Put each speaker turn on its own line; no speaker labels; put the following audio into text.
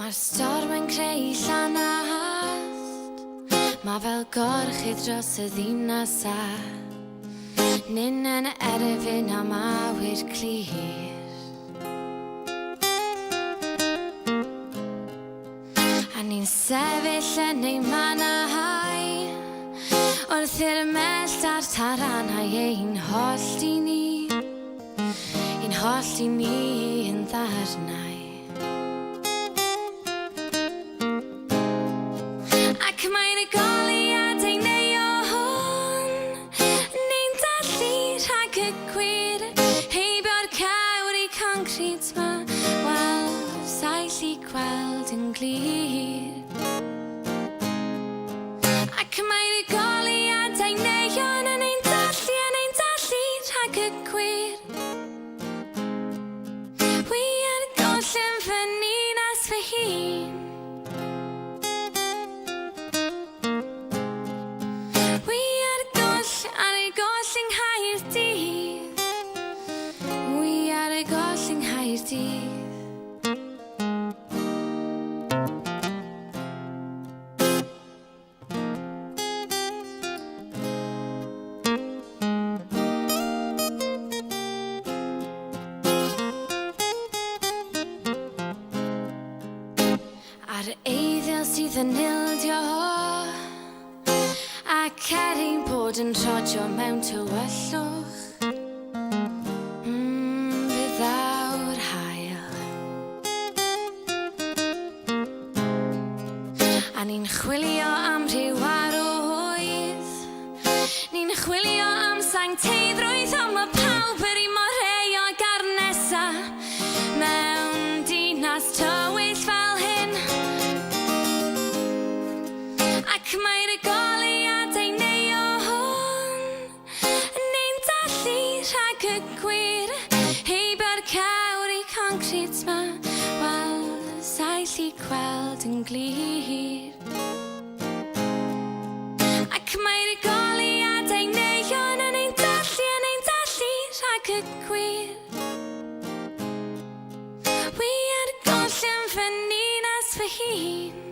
Mae'r storm yn creu llanast, mae fel gorchudd dros y ddinas a nin yn erfyn am awyr clir. A ni'n sefyll yn ei manau wrth i'r mellt a'r taranau ein holl i ni, ein holl i ni yn ddarnau. Ac mae'n y goliadau neon, ni'n dallu rhag y gwir, heibio'r cawr i concrit ma, wel, saith i gweld yn glir. Ac mae'n y goliadau neon, ni'n dallu rhag y gwir. Wi ar goll yn fy ninas fy hun, wi ar y goll yng Nghaerdydd, wi ar y goll yng Nghaerdydd. Ar eiddiol sydd yn ildio a Catrin bod yn rodio mewn tywyllwch, byddaw'r hael. A ni'n chwilio am rhyw arwydd, ni'n chwilio am sancteiddrwydd, ond mae pawb yr un mor rheog ar nesa mewn dinas tywyll fel hyn. Ac mae'r goliadau neon, ni'n dallu rhag y gwir, heibio'r cawr i concrit ma, wel, saith i gweld yn glir. Ac mae'r goliadau neon, ni'n dallu rhag y gwir. Wi ar goll yn fy ninas fy hun,